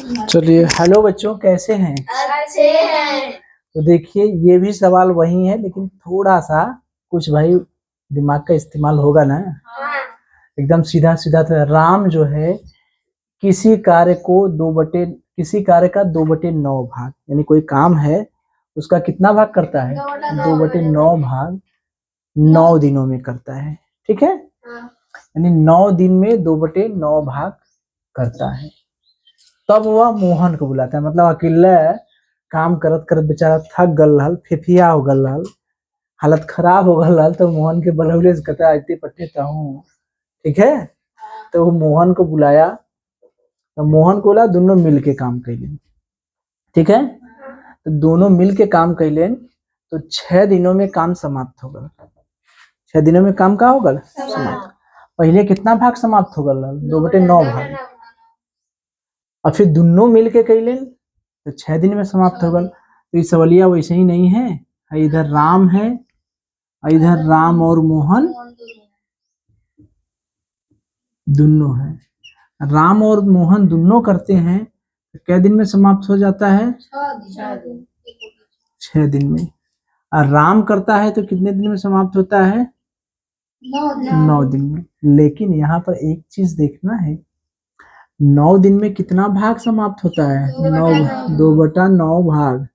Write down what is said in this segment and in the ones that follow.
चलिए, हेलो बच्चों, कैसे हैं? अच्छे हैं। तो देखिए, ये भी सवाल वही है, लेकिन थोड़ा सा कुछ भाई दिमाग का इस्तेमाल होगा ना। हाँ। एकदम सीधा सीधा तो राम जो है किसी कार्य का 2/9 भाग, यानी कोई काम है उसका कितना भाग करता है? 2/9 भाग 9 दिनों में करता है। ठीक है, यानी 9 दिन में 2/9 भाग करता है। तब वह मोहन को बुलाता है, मतलब अकेले काम करत करत बेचारा थक गल रहल, फेफिया हो गल रहल, हालत खराब हो गल रहल, तो मोहन के बलौले से कहता आते पट्टे हूँ। ठीक है, तो वो मोहन को बुलाया, तो मोहन को बोला दोनों मिल के काम कैले। ठीक है, तो दोनों मिल के काम कैले, तो 6 दिनों में काम समाप्त हो गल। 6 दिनों में काम का हो गल समाप्त। पहले कितना भाग समाप्त हो गल? 2/9 भाग। और फिर दोनों मिल के कैले तो 6 दिन में समाप्त हो गल। तो ये सवालिया वैसे ही नहीं है, इधर राम है, इधर राम और मोहन दोनों है। राम और मोहन दोनों करते हैं तो क्या दिन में समाप्त हो जाता है? 6 दिन में। और राम करता है तो कितने दिन में समाप्त होता है? 9 दिन में। लेकिन यहाँ पर एक चीज देखना है, 9 दिन में कितना भाग समाप्त होता है? 2/9 भाग।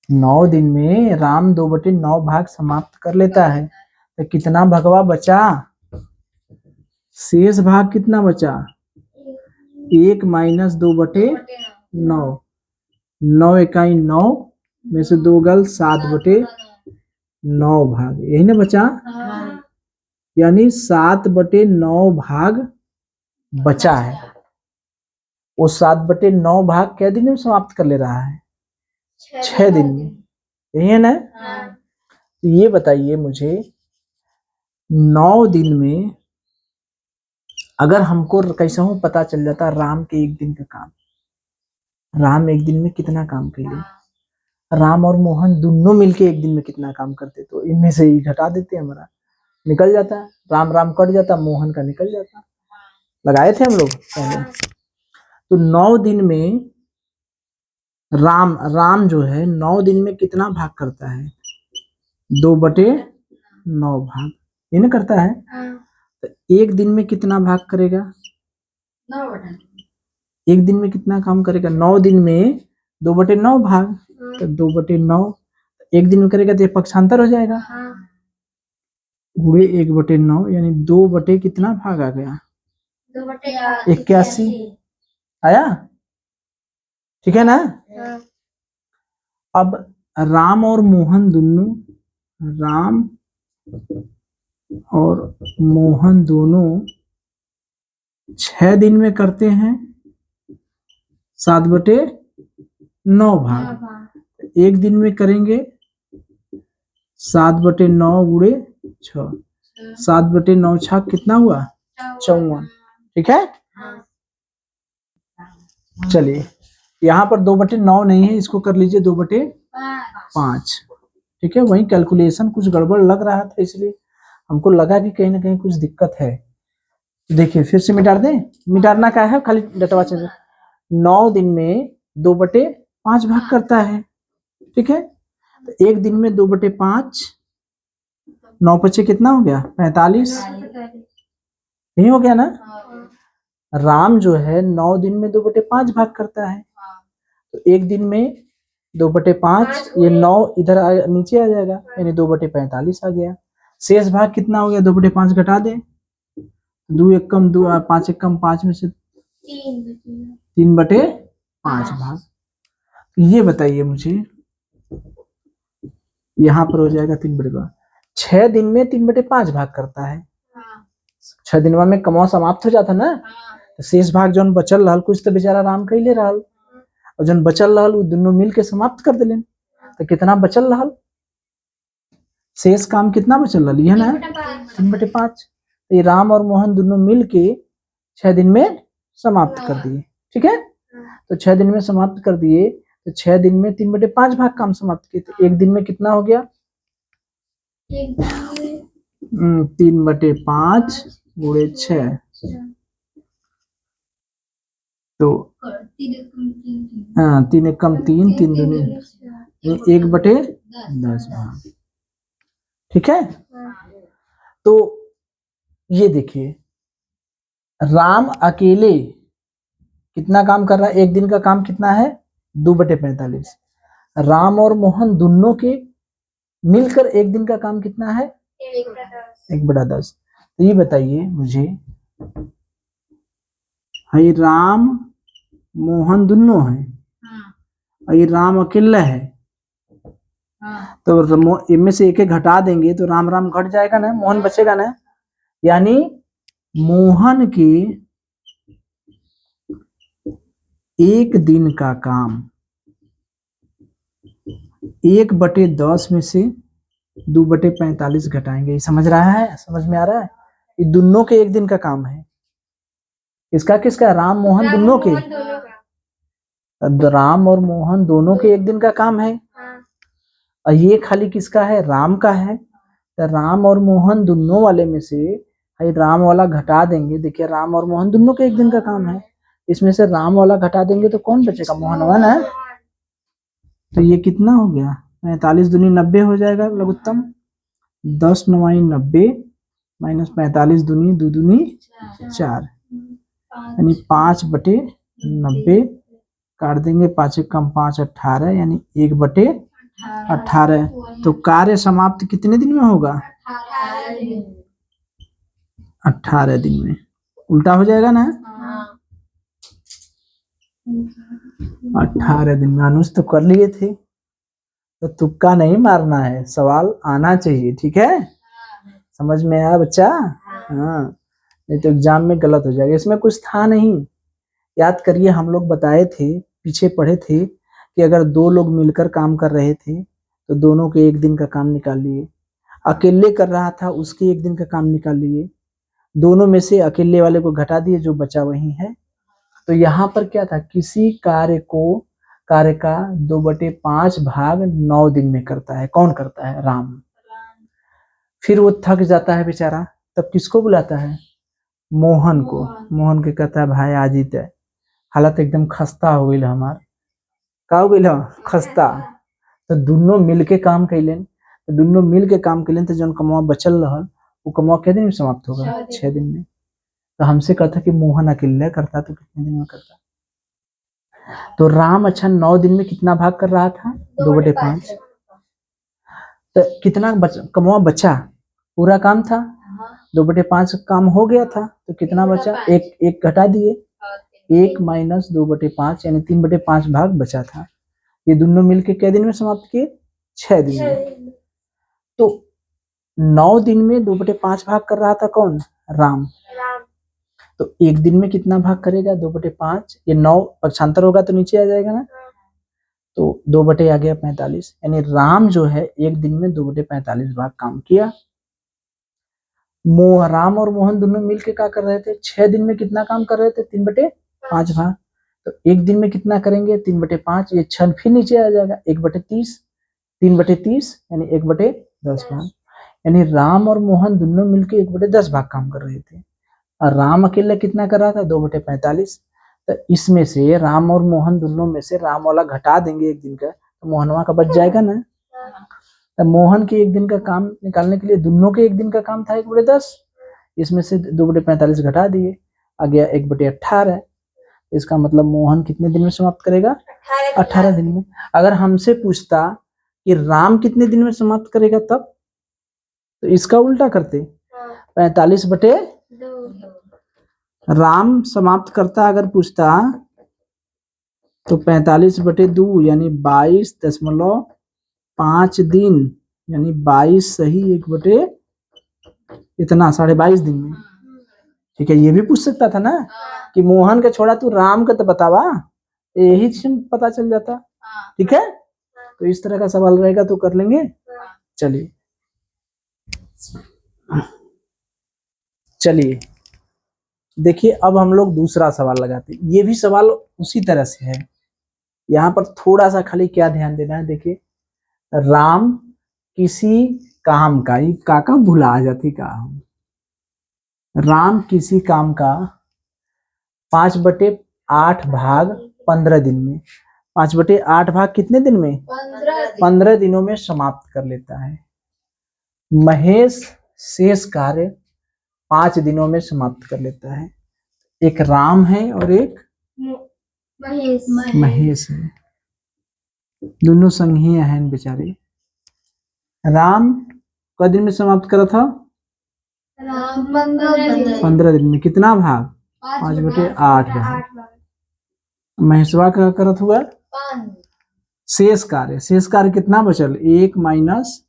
9 दिन में राम 2/9 भाग समाप्त कर लेता है, तो कितना भगवा बचा? शेष भाग कितना बचा? 1 - 2/9। 9 इकाई 9 में से 2 गल 7/9 भाग, यही ना बचा। यानी 7/9 भाग बचा है। वो 7/9 भाग क्या दिन में समाप्त कर ले रहा है? 6 दिन में, यही है ना। तो ये बताइए मुझे, 9 दिन में अगर हमको कैसे हूँ पता चल जाता राम के एक दिन का काम, राम एक दिन में कितना काम कर ले, राम और मोहन दोनों मिलके एक दिन में कितना काम करते, तो इनमें से ही घटा देते, हमारा निकल जाता, राम राम कट जाता, मोहन का निकल जाता। लगाए थे हम लोग पहले। तो 9 दिन में राम जो है 9 दिन में कितना भाग करता है? 2/9 भाग, ये ना करता है। तो एक दिन में कितना भाग करेगा? 9/9। एक दिन में कितना काम करेगा? 9 दिन में 2/9 भाग, तो 2/9 एक दिन में करेगा तो पक्षांतर हो जाएगा, गुणे 1/9, यानी 2 कितना भाग आ गया? 81 आया। ठीक है ना। अब राम और मोहन दोनों, राम और मोहन दोनों 6 दिन में करते हैं 7/9 भाग। एक दिन में करेंगे 7/9 गुणे 6, 7/9 छक कितना हुआ? 54। ठीक है, चलिए यहाँ पर 2/9 नहीं है, इसको कर लीजिए 2/5। ठीक है, वही कैलकुलेशन कुछ गड़बड़ लग रहा था, इसलिए हमको लगा कि कहीं ना कहीं कुछ दिक्कत है। देखिए फिर से मिटा दें, मिटाना क्या है, खाली डटवा चाहिए। 9 दिन में 2/5 भाग करता है। ठीक है, तो एक दिन में 2/5, 9 × 5 कितना हो गया? 45। यही हो गया ना। राम जो है 9 दिन में 2/5 भाग करता है, तो एक दिन में 2/5, ये 9 इधर नीचे आ जाएगा, यानी 2/45 आ गया। शेष भाग कितना हो गया? 2/5 घटा दे, 2 × 1 = 2, 5 × 1 = 5 में से 3/5 भाग। ये बताइए मुझे, यहाँ पर हो जाएगा 3/5। 6 दिन में 3/5 भाग करता है। 6 दिनवा में कमवा समाप्त हो जाता ना, तो शेष भाग जो बचल रहल कुछ तो बेचारा राम कैले रहल, और जो बचल रहल वो दोनों मिल के समाप्त कर दिले। तो कितना बचल रहल? शेष काम कितना बचल रहल? ये ना 3/5। ये राम और मोहन दोनों मिल के 6 दिन में समाप्त कर दिए। ठीक है, तो 6 दिन में समाप्त कर दिए, तो 6 दिन में 3/5 भाग काम समाप्त किए, तो एक दिन में कितना हो गया? 3/5 गुणे 6। तो हाँ 3 एक कम 3, 3 दूनी 1/10 भाग। ठीक है, तो ये देखिए राम अकेले कितना काम कर रहा है, एक दिन का काम कितना है 2/45। राम और मोहन दोनों के मिलकर एक दिन का काम कितना है 1/10। तो ये बताइए मुझे, ये राम मोहन दोनों है और ये राम अकेला है, तो इनमें से एक एक घटा देंगे तो राम राम घट जाएगा ना, मोहन बचेगा ना। यानी मोहन के एक दिन का काम 1/10 में से 2/45 घटाएंगे। ये समझ रहा है, समझ में आ रहा है? ये दोनों के एक दिन का काम है। इसका किसका, राम मोहन दोनों के, राम और मोहन दोनों के एक दिन का काम है। और ये खाली किसका है, राम का है। तो राम और मोहन दोनों वाले में से राम वाला घटा देंगे। देखिए राम और मोहन दोनों के एक दिन का काम है, इसमें से राम वाला घटा देंगे तो कौन बचेगा, मोहन वाला है। तो ये कितना हो गया 45 दूनी 90 हो जाएगा लघुत्तम। 10 9 90 माइनस 45 दूनी 2 दूनी 4, यानी 5/90 काट देंगे, 5 एक कम 5 18, यानी 1/18। तो कार्य समाप्त कितने दिन में होगा 18 दिन में। उल्टा हो जाएगा ना 18 दिन में। अनुज तो कर लिए थे, तो तुक्का नहीं मारना है, सवाल आना चाहिए। ठीक है, समझ में आया बच्चा? हाँ, नहीं तो एग्जाम में गलत हो जाएगा। इसमें कुछ था नहीं, याद करिए हम लोग बताए थे, पीछे पढ़े थे कि अगर दो लोग मिलकर काम कर रहे थे तो दोनों के एक दिन का काम निकाल लिए। अकेले कर रहा था उसके एक दिन का काम निकाल लिए, दोनों में से अकेले वाले को घटा दिए, जो बचा वही है। तो यहाँ पर क्या था, किसी कार्य का 2/5 भाग 9 दिन में करता है। कौन करता है, राम। फिर वो थक जाता है बेचारा, तब किसको बुलाता है, मोहन को। मोहन के कहता है भाई आज ही तय, हालत एकदम खस्ता हो गई हमार, का हो गई खस्ता। तो दोनों मिल के काम कैलन, तो दोनों मिल के काम कैलन, तो जो कमवा बचल रहल वो कमवा कितने दिन में समाप्त होगा 6 दिन में। तो हमसे कहता कि मोहन अकेले करता तो कितने दिन में करता। तो राम अच्छा 9 दिन में कितना भाग कर रहा था 2/5। तो कितना कमवा बचा, पूरा काम था 2/5 काम हो गया था, तो कितना बचा, एक घटा दिए, 1 माइनस 2/5 यानी 3/5 भाग बचा था। ये दोनों मिलके कितने दिन में समाप्त किए 6 दिन में। तो 9 दिन में 2/5 भाग कर रहा था कौन, राम। तो एक दिन में कितना भाग करेगा 2/5, ये 9 पक्षांतर होगा तो नीचे आ जाएगा ना, तो 2 आ गया 45, यानी राम जो है एक दिन में 2/45 भाग काम किया। राम और मोहन दोनों मिलके क्या कर रहे थे, 6 दिन में कितना काम कर रहे थे 3/5 भाग। तो एक दिन में कितना करेंगे 3/5, ये 6 फिर नीचे आ जाएगा 1/30, 3/30 यानी 1/10 भाग। यानी राम और मोहन दोनों मिलके 1/10 भाग काम कर रहे थे, और राम अकेले कितना कर रहा था 2/45। तो इसमें से राम और मोहन दोनों में से राम वाला घटा देंगे एक दिन का, तो मोहनवा का बच जाएगा ना। तो मोहन के एक दिन का काम निकालने के लिए दोनों के एक दिन का काम था 1/10, इसमें से 2/45 घटा दिए, आ गया 1/18। इसका मतलब मोहन कितने दिन में समाप्त करेगा 18 दिन में। अगर हमसे पूछता कि राम कितने दिन में समाप्त करेगा तब, तो इसका उल्टा करते, 45/2 राम समाप्त करता। अगर पूछता तो 45/2 यानी 22.5 दिन, यानी 22 सही 1 इतना 22.5 दिन में। ठीक है, ये भी पूछ सकता था ना कि मोहन का छोड़ा तू राम का तो बतावा, यही चीज पता चल जाता। ठीक है, तो इस तरह का सवाल रहेगा तो कर लेंगे। चलिए चलिए देखिए, अब हम लोग दूसरा सवाल लगाते हैं। ये भी सवाल उसी तरह से है, यहाँ पर थोड़ा सा खाली क्या ध्यान देना है। देखिए राम किसी काम का, ये काका भुला जाती का, राम किसी काम का 5/5 8 भाग 15 दिन में। 5/8 भाग कितने दिन में? 15 दिनों में समाप्त कर लेता है। महेश शेष कार्य 5 दिनों में समाप्त कर लेता है। एक राम है और एक महेश है, दोनों संघीय हैं बेचारे। राम क दिन में समाप्त करा था? 15 दिन में। कितना भाग? 5/8 भाग। महेशवा का करत हुआ शेष कार्य। शेष कार्य कितना बचल? 1 माइनस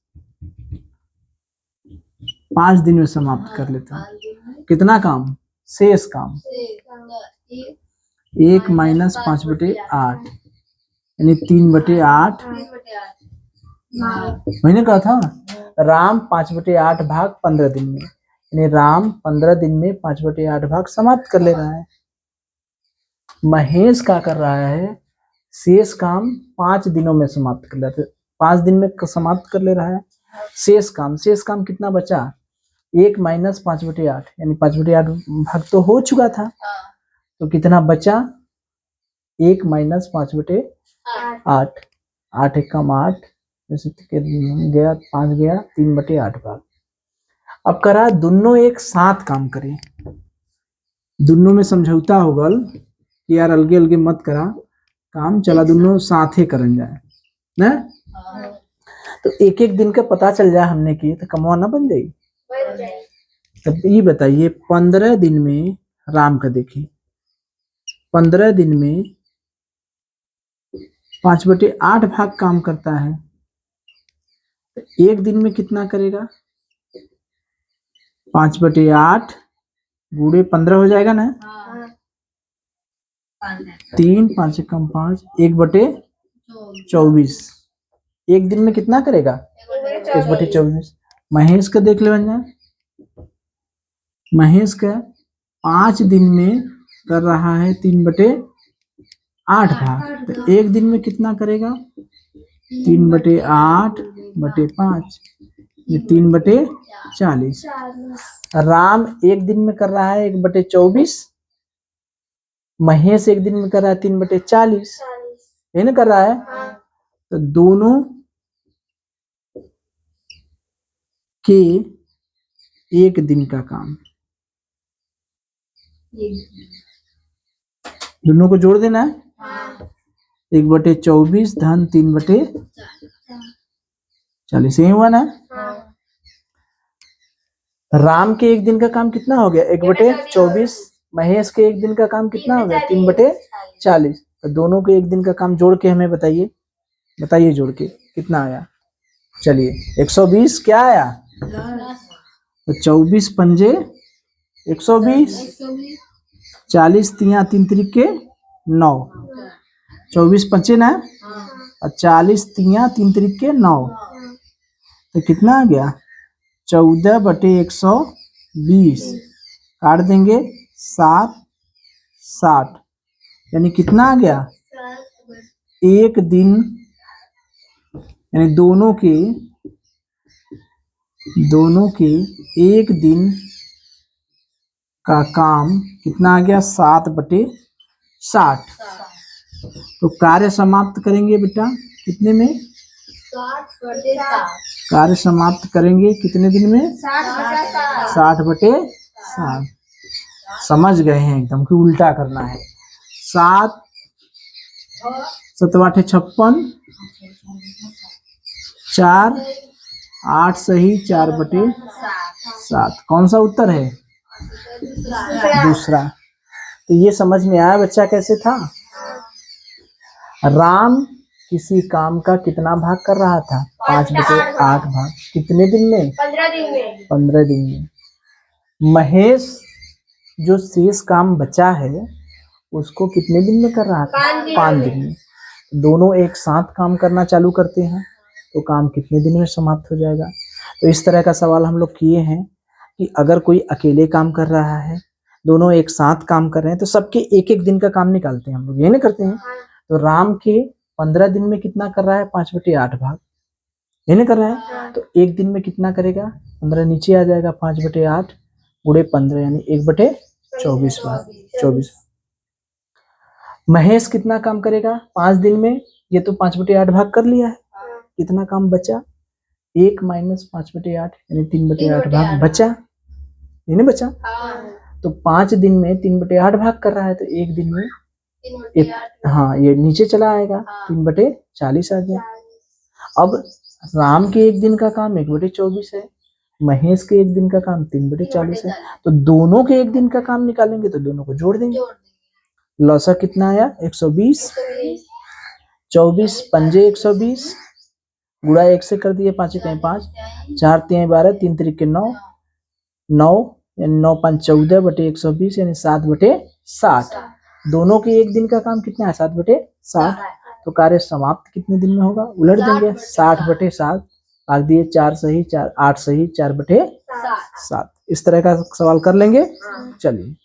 5 दिन में समाप्त कर लेता। कितना काम? शेष काम 1 माइनस 5/8 यानी 3/8। मैंने कहा था राम 5/8 भाग 15 दिन में, यानी राम 15 दिन में 5/8 भाग समाप्त कर ले रहा है। महेश क्या कर रहा है? शेष काम 5 दिनों में समाप्त कर लेता है, 5 दिन में समाप्त कर ले रहा है। शेष काम कितना बचा? 1 माइनस 5/8 यानी 5/8 भाग तो हो चुका था, तो कितना बचा? 1 माइनस 5/8। 8 एक कम 8 जैसे गया 5 गया 3/8 भाग। अब करा दोनों एक साथ काम करें, दोनों में समझौता होगल कि यार अलगे अलगे मत करा काम, चला दोनों साथ ही करन जाए ना। तो एक एक दिन का पता चल जाए हमने की तो कमवा ना बन जाएगी। तब ये बताइए 15 दिन में राम का देखें, 15 दिन में 5/8 भाग काम करता है, तो एक दिन में कितना करेगा? 5/8 गुणे 15 हो जाएगा ना। 3 5 कम 5 1/24। एक दिन में कितना करेगा? 1/24। महेश का देख ले बन जाए, महेश का 5 दिन में कर रहा है 3/8 भाग, तो एक दिन में कितना करेगा? 3/8/5 ये 3/40। राम एक दिन में कर रहा है 1/24, महेश एक दिन में कर रहा है 3/40, ये ना कर रहा है। तो दोनों के एक दिन का काम, दोनों को जोड़ देना है। 1/24 धन 3/40 यही हुआ ना। राम के एक दिन का काम कितना हो गया? 1/24। महेश के एक दिन का काम कितना हो गया? 3/40। तो दोनों के एक दिन का काम जोड़ के हमें बताइए, बताइए जोड़ के कितना आया। चलिए 120 क्या आया? तो 24 पंजे 120, 40 तिया 3 त्रिके 9, 24 पंचे ना और 40 तिया 3 त्रिके 9, तो कितना आ गया? 14/120 काट देंगे 7 60 यानी कितना आ गया? एक दिन यानी दोनों के एक दिन का काम कितना आ गया? 7/60। तो कार्य समाप्त करेंगे बेटा कितने में? 60/60। कार्य समाप्त करेंगे कितने दिन में? 60/60। समझ गए हैं एकदम कि उल्टा करना है। 7 7 8 56, 4 8 सही 4/7। कौन सा उत्तर है? दूसरा। तो ये समझ में आया बच्चा कैसे था? राम किसी काम का कितना भाग कर रहा था? 5/8 भाग। कितने दिन में? 15 दिन में। महेश जो शेष काम बचा है उसको कितने दिन में कर रहा था? 5 दिन में। दोनों एक साथ काम करना चालू करते हैं तो काम कितने दिन में समाप्त हो जाएगा। तो इस तरह का सवाल हम लोग किए हैं कि अगर कोई अकेले काम कर रहा है, दोनों एक साथ काम कर रहे हैं, तो सबके एक एक दिन का काम निकालते हैं हम लोग, ये नहीं करते हैं। तो राम के 15 दिन में कितना कर रहा है? 5/8 भाग, ये नहीं कर रहा है। तो एक दिन में कितना करेगा? 15 नीचे आ जाएगा, 5/8 गुणे 15 यानी 1/24 भाग 24। महेश कितना काम करेगा 5 दिन में? ये तो 5/8 भाग कर लिया है। कितना काम बचा? 1 माइनस 5/8 यानी 3/8 भाग बचा, ये नहीं बचा? तो 5 दिन में 3/8 भाग कर रहा है, तो एक दिन में हाँ ये नीचे चला आएगा, 3/40 आ गया। अब राम के एक दिन का काम 1/24 है, महेश के एक दिन का काम 3/40 है, तो दोनों के एक दिन का काम निकालेंगे तो दोनों को जोड़ देंगे। लौसा कितना आया? 120। 24 पंजे 120, गुणा 1 से कर दिए, 5 कहीं 5, 4 3 12, 3 3 9, 9 यानी 9 5 14/120 यानी 7/60। दोनों के एक दिन का काम कितना है? 7/60। तो कार्य समाप्त कितने दिन में होगा? उलट देंगे, 60/7 भाग दिए, 4 सही 4 8 सही 4/7। इस तरह का सवाल कर लेंगे। चलिए।